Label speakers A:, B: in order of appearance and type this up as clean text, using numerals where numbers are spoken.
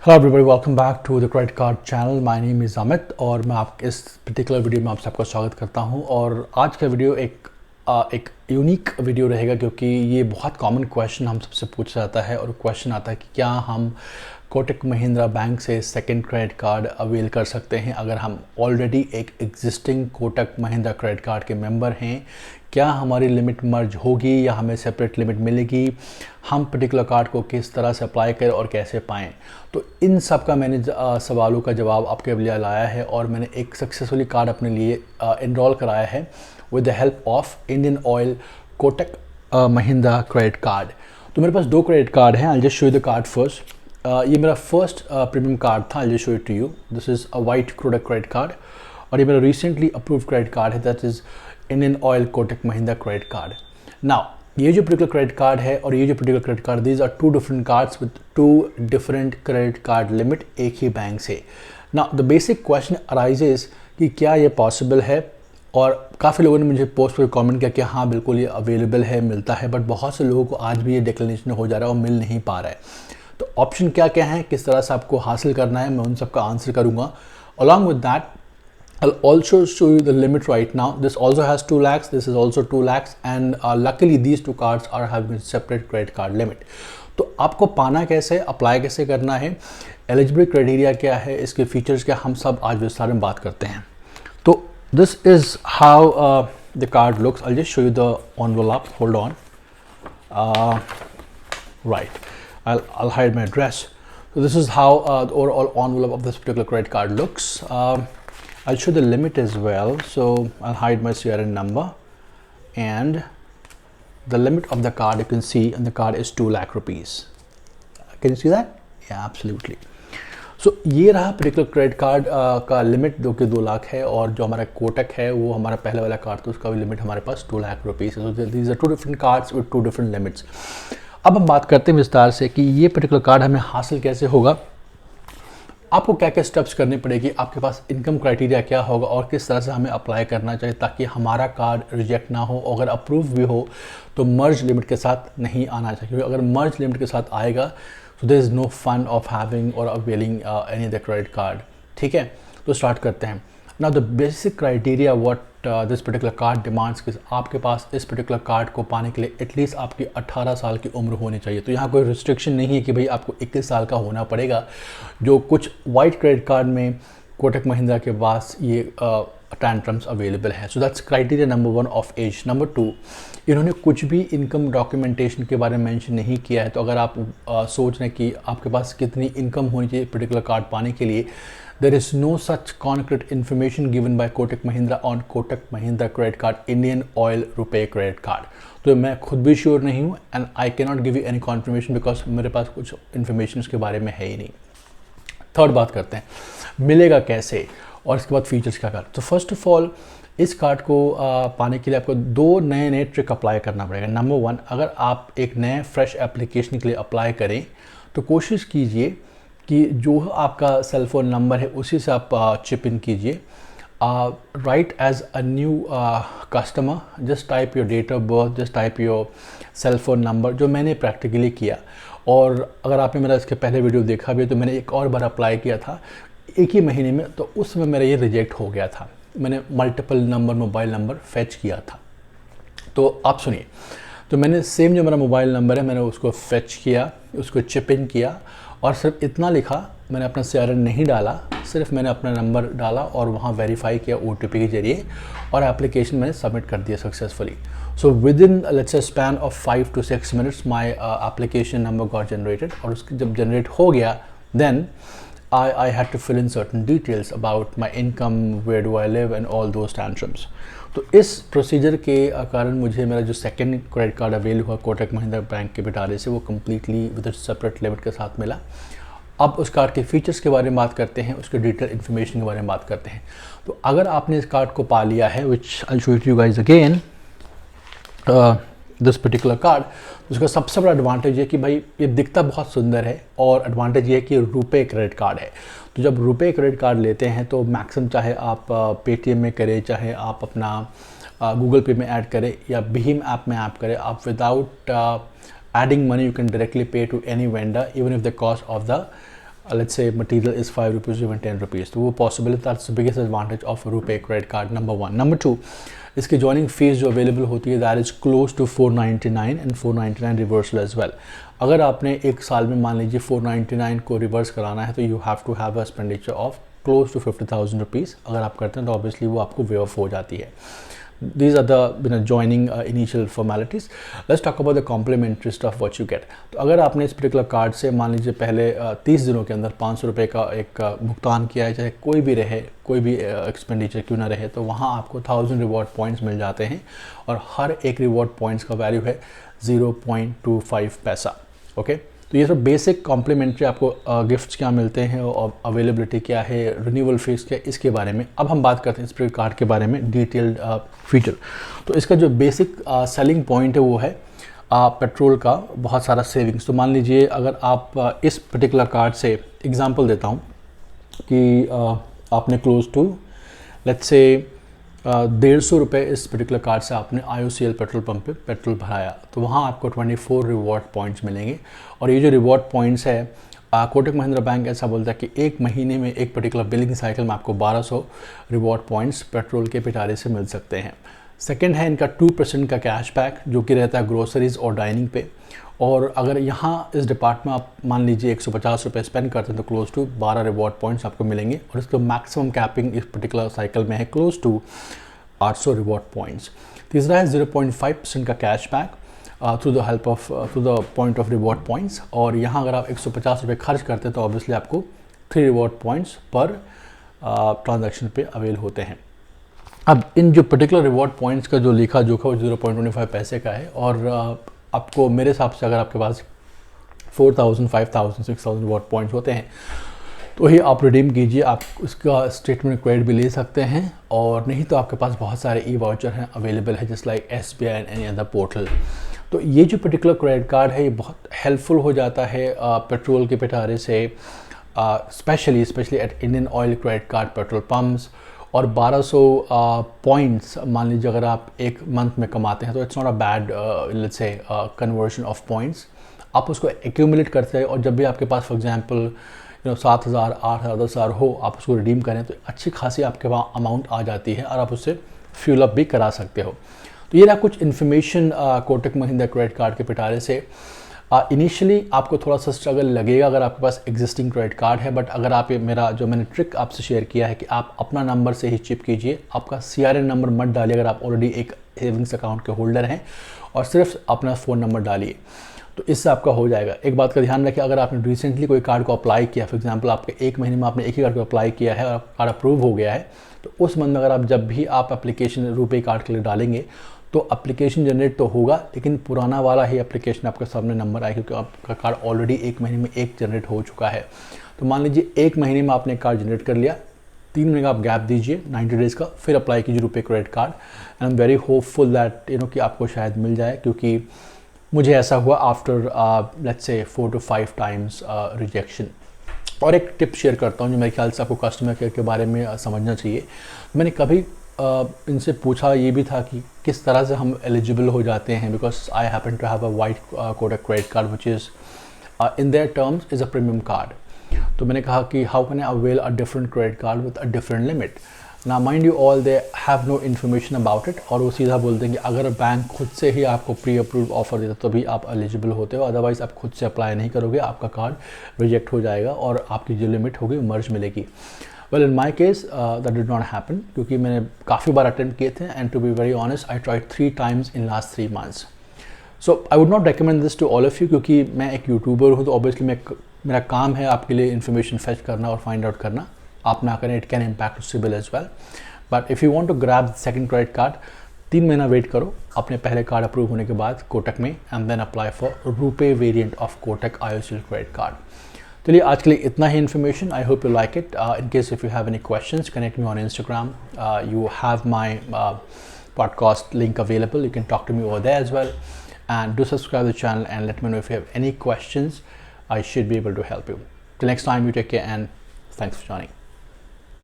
A: Hello everybody, welcome back to the credit card channel. My name is Amit और मैं आप इस पर्टिकुलर वीडियो में आप सबका स्वागत करता हूं। और आज का वीडियो एक यूनिक वीडियो रहेगा क्योंकि ये बहुत कॉमन क्वेश्चन हम सबसे पूछा जाता है। और क्वेश्चन आता है कि क्या हम कोटक महिंद्रा बैंक से सेकंड क्रेडिट कार्ड अवेल कर सकते हैं अगर हम ऑलरेडी एक existing Kotak Mahindra credit card के मेंबर हैं। क्या हमारी लिमिट मर्ज होगी या हमें सेपरेट लिमिट मिलेगी, हम पर्टिकुलर कार्ड को किस तरह से अप्लाई करें और कैसे पाएँ। तो इन सब का मैंने सवालों का जवाब आपके लिए लाया है और मैंने एक सक्सेसफुली कार्ड अपने लिए इनरोल कराया है with the help of Indian Oil Kotak Mahindra credit card. तो मेरे पास दो क्रेडिट कार्ड हैं। I just show you the card first. ये मेरा फर्स्ट प्रीमियम कार्ड था। I just show it to you. This is a white Kotak credit card और ये मेरा रिसेंटली अप्रूव्ड क्रेडिट कार्ड है, that is Indian Oil Kotak Mahindra credit card. Now ये जो particular credit card है और ये जो particular credit card, these are two different cards with two different credit card limit एक ही बैंक से। Now the basic question arises कि क्या ये पॉसिबल है। और काफ़ी लोगों ने मुझे पोस्ट पर कमेंट किया कि हाँ बिल्कुल ये अवेलेबल है, मिलता है, बट बहुत से लोगों को आज भी ये डिक्लेरेशन हो जा रहा है और मिल नहीं पा रहा है। तो ऑप्शन क्या क्या हैं, किस तरह से आपको हासिल करना है, मैं उन सब का आंसर करूँगा। Along with that I'll also show you the limit right now. This also has 2 lakhs, this is also 2 lakhs and luckily these two cards are having separate credit card limit. तो आपको पाना कैसे, apply कैसे करना है, eligibility criteria क्या है, इसके फीचर्स क्या, हम सब आज विस्तार में बात करते हैं। तो this is how the card looks. I'll just show you the envelope. Hold on. Right. I'll hide my address. So this is how the overall envelope of this particular credit card looks. I'll show the limit as well, so I'll hide my CRN number and the limit of the card you can see, and the card is 2 lakh rupees. Can you see that? Yeah, absolutely. So ये रहा particular credit card का limit जो कि 2 लाख है, और जो हमारा कोटक है वो हमारा पहले वाला कार्ड था, उसका भी लिमिट हमारे पास 2 लाख रुपीज़ है। So these are two different cards with two different limits. अब हम बात करते हैं विस्तार से कि ये पर्टिकुलर कार्ड हमें हासिल कैसे होगा, आपको क्या क्या स्टेप्स करने पड़ेगी, आपके पास इनकम क्राइटेरिया क्या होगा और किस तरह से हमें अप्लाई करना चाहिए ताकि हमारा कार्ड रिजेक्ट ना हो। अगर अप्रूव भी हो तो मर्ज लिमिट के साथ नहीं आना चाहिए, क्योंकि अगर मर्ज लिमिट के साथ आएगा तो there is no fun of having और availing any other credit card. ठीक है, तो स्टार्ट करते हैं। Now the basic criteria what this particular card demands कि आपके पास इस पर्टिकुलर कार्ड को पाने के लिए एटलीस्ट आपकी 18 साल की उम्र होनी चाहिए। तो यहाँ कोई रिस्ट्रिक्शन नहीं है कि भाई आपको 21 साल का होना पड़ेगा, जो कुछ वाइट क्रेडिट कार्ड में कोटक महिंद्रा के पास ये टैंट्रम्स अवेलेबल है। So that's criteria number 1 of age. Number 2, इन्होंने कुछ भी इनकम डॉक्यूमेंटेशन के बारे में मेंशन नहीं किया है। तो अगर आप सोच रहे हैं कि आपके पास कितनी इनकम होनी चाहिए पर्टिकुलर कार्ड पाने के लिए, there is no such concrete information given by Kotak Mahindra on Kotak Mahindra credit card, Indian Oil Rupee credit card. तो मैं खुद भी श्योर नहीं हूँ and I can not give you any conformation because मेरे पास कुछ इन्फॉर्मेशन उसके बारे में है ही नहीं। थर्ड बात करते हैं, मिलेगा कैसे और इसके बाद फीचर्स क्या कर। तो फर्स्ट ऑफ ऑल इस कार्ड को पाने के लिए आपको 2 नए ट्रिक अप्लाई करना पड़ेगा। नंबर 1, अगर आप एक नए फ्रेश एप्लीकेशन के लिए अप्लाई करें तो कोशिश कीजिए कि जो आपका सेल फ़ोन नंबर है उसी से आप चिप इन कीजिए। Right as a new customer, just type your date of birth, just type your cell phone number, जो मैंने प्रैक्टिकली किया। और अगर आपने मेरा इसके पहले वीडियो देखा भी है तो मैंने एक और बार अप्लाई किया था एक ही महीने में, तो उसमें मेरा ये रिजेक्ट हो गया था। मैंने multiple number mobile number fetch किया था। तो आप सुनिए, तो मैंने सेम जो मेरा मोबाइल नंबर है मैंने उसको फेच किया, उसको चिप इन किया और सिर्फ इतना लिखा, मैंने अपना CRN नहीं डाला, सिर्फ मैंने अपना नंबर डाला और वहाँ वेरीफाई किया OTP के जरिए और एप्लीकेशन मैंने सबमिट कर दिया successfully. So with in let's say span of 5 to 6 minutes my application number got generated. और उसके जब जनरेट हो गया then I had to fill in certain details about my income, where do I live and all those tantrums. तो इस procedure के कारण मुझे मेरा जो सेकंड क्रेडिट कार्ड अवेल हुआ कोटक महिंद्रा बैंक के बिटारे से, वो कम्प्लीटली विद सेपरेट लिमिट के साथ मिला। अब उस कार्ड के फीचर्स के बारे में बात करते हैं, उसके डिटेल इन्फॉर्मेशन के बारे में बात करते हैं। तो अगर आपने इस कार्ड को पा लिया है, which I show it you guys again, this particular card, उसका सबसे बड़ा एडवांटेज है कि भाई ये दिखता बहुत सुंदर है और एडवांटेज ये है कि रुपए क्रेडिट कार्ड है। तो जब रुपए क्रेडिट कार्ड लेते हैं तो मैक्सिमम चाहे आप पेटीएम में करें, चाहे आप अपना गूगल पे में ऐड करें या भीम ऐप में ऐड करें, आप without adding money you can directly pay to any vendor even if the cost of the let's say material is 5 rupees, even 10 rupees, तो वो possible है. That's the biggest advantage of RuPay credit card, number one. Number two, इसकी joining fees जो available होती है that is close to 499 and 499 reversal as well. अगर आपने एक साल में मान लीजिए 499 को रिवर्स कराना है तो you have to have a expenditure of close to 50,000 rupees. अगर आप करते हैं तो obviously वो आपको waive off हो जाती है. These are the joining initial formalities. Let's talk about the complimentary stuff what you get. तो अगर आपने इस पर्टिकुलर कार्ड से मान लीजिए पहले 30 दिनों के अंदर 500 रुपये का एक भुगतान किया है, चाहे कोई भी रहे, कोई भी एक्सपेंडिचर क्यों ना रहे, तो वहाँ आपको 1000 रिवॉर्ड पॉइंट्स मिल जाते हैं और हर एक रिवॉर्ड पॉइंट्स का वैल्यू है 0.25 पैसा. ओके, तो ये सब बेसिक कॉम्प्लीमेंट्री आपको गिफ्ट्स क्या मिलते हैं और अवेलेबिलिटी क्या है, रिन्यूअल फीस क्या, इसके बारे में अब हम बात करते हैं. स्प्रेड कार्ड के बारे में डिटेल्ड फीचर. तो इसका जो बेसिक सेलिंग पॉइंट है वो है पेट्रोल का बहुत सारा सेविंग्स. तो मान लीजिए अगर आप इस पर्टिकुलर कार्ड से एग्जांपल देता हूँ कि आपने क्लोज टू लेट्स से 150 रुपये इस पर्टिकुलर कार्ड से आपने IOCL पेट्रोल पंप पे पेट्रोल भराया, तो वहाँ आपको 24 रिवॉर्ड पॉइंट्स मिलेंगे. और ये जो रिवॉर्ड पॉइंट्स है कोटक महिंद्रा बैंक ऐसा बोलता है कि एक महीने में एक पर्टिकुलर बिलिंग साइकिल में आपको 1200 रिवॉर्ड पॉइंट्स पेट्रोल के पिटारे से मिल सकते हैं. सेकेंड है इनका 2% का कैशबैक जो कि रहता है ग्रोसरीज और डाइनिंग पे. और अगर यहाँ इस डिपार्टमेंट आप मान लीजिए 150 रुपये स्पेंड करते हैं तो क्लोज टू 12 रिवॉर्ड पॉइंट्स आपको मिलेंगे. और इसका मैक्सिमम कैपिंग इस पर्टिकुलर साइकिल में है क्लोज टू 800 रिवॉर्ड पॉइंट्स. तीसरा है 0.5% का cashback through the help of through the point of reward points. और यहाँ अगर आप 150 रुपये खर्च करते हैं तो ऑब्वियसली आपको 3 रिवॉर्ड पॉइंट्स पर ट्रांजैक्शन पे अवेल होते हैं. अब इन जो पर्टिकुलर रिवॉर्ड पॉइंट्स का जो लेखा जोखा वो 0.25 पैसे का है. और आपको मेरे हिसाब से अगर आपके पास 4000, 5000, 6000 रिवॉर्ड पॉइंट्स होते हैं तो ही आप रिडीम कीजिए. आप उसका स्टेटमेंट क्रेडिट भी ले सकते हैं, और नहीं तो आपके पास बहुत सारे ई वाउचर हैं अवेलेबल है just like SBI and any other portal. तो ये जो पर्टिकुलर क्रेडिट कार्ड है ये बहुत हेल्पफुल हो जाता है पेट्रोल के पिटारे से, specially at Indian Oil credit card petrol pumps. और 1200 पॉइंट्स मान लीजिए अगर आप एक मंथ में कमाते हैं तो it's not a bad let's say conversion of points. आप उसको एक्यूमुलेट करते हैं और जब भी आपके पास फॉर एग्जांपल 7,000, 8,000, 10,000 हो, आप उसको रिडीम करें तो अच्छी खासी आपके वहाँ अमाउंट आ जाती है और आप उससे फ्यूल अप भी करा सकते हो. तो ये रहा कुछ information Kotak Mahindra credit card के पिटारे से. इनिशियली आपको थोड़ा सा स्ट्रगल लगेगा अगर आपके पास एग्जिस्टिंग क्रेडिट कार्ड है, बट अगर आप ये मेरा जो मैंने ट्रिक आपसे शेयर किया है कि आप अपना नंबर से ही चिप कीजिए, आपका CRN नंबर मत डालिए अगर आप ऑलरेडी एक सेविंग्स अकाउंट के होल्डर हैं, और सिर्फ अपना फ़ोन नंबर डालिए तो इससे आपका हो जाएगा. एक बात का ध्यान रखिए, अगर आपने रिसेंटली कोई कार्ड को अप्लाई किया, फॉर एग्जांपल आपके एक महीने में आपने एक ही कार्ड को अप्लाई किया है और कार्ड अप्रूव हो गया है, तो उस मंथ में अगर आप जब भी आप एप्लीकेशन RuPay कार्ड के लिए डालेंगे तो एप्लीकेशन जनरेट तो होगा, लेकिन पुराना वाला ही एप्लीकेशन आपके सामने नंबर आएगा क्योंकि आपका कार्ड ऑलरेडी एक महीने में एक जनरेट हो चुका है. तो मान लीजिए एक महीने में आपने कार्ड जनरेट कर लिया, 3 महीने का आप गैप दीजिए 90 डेज़ का, फिर अप्लाई कीजिए RuPay credit card. And I am very hopeful that कि आपको शायद मिल जाए, क्योंकि मुझे ऐसा हुआ after let's say 4 to 5 times rejection. और एक टिप शेयर करता हूँ जो मेरे ख्याल से आपको कस्टमर केयर के बारे में समझना चाहिए. मैंने कभी इनसे पूछा ये भी था कि किस तरह से हम एलिजिबल हो जाते हैं, because I happen to have a white Kotak credit card which is in their terms is a premium card. तो मैंने कहा कि how can I avail a different credit card with a different limit. ना mind you all they have no information about it, और वो सीधा बोलते हैं कि अगर बैंक खुद से ही आपको प्री अप्रूव ऑफर देता तो भी आप एलिजिबल होते हो, अदरवाइज़ आप खुद से अप्लाई नहीं करोगे, आपका कार्ड रिजेक्ट हो जाएगा और आपकी जो लिमिट होगी मर्ज मिलेगी. Well in my case that did not happen, क्योंकि मैंने काफ़ी बार अटेम्प्ट किए थे and to be very honest I tried 3 times in last 3 months. So I would not recommend this to all of you, क्योंकि मैं एक यूट्यूबर हूँ तो ऑब्वियसली मेरा काम है आपके लिए इन्फॉर्मेशन फेच करना और फाइंड आउट करना. आप ना करें, it can impact CIBIL as well. But if you want to grab second credit card, 3 महीना वेट करो अपने पहले कार्ड अप्रूव होने के बाद कोटक में, and then apply for RuPay variant of Kotak IOCL credit card. चलिए आज के लिए इतना ही information. I hope you like it. In case if you have any questions, connect me on Instagram. You have my podcast link available. You can talk to me over there as well, and do subscribe to the channel and let me know if you have any questions. I should be able to help you. Till next time, you take care and thanks for joining.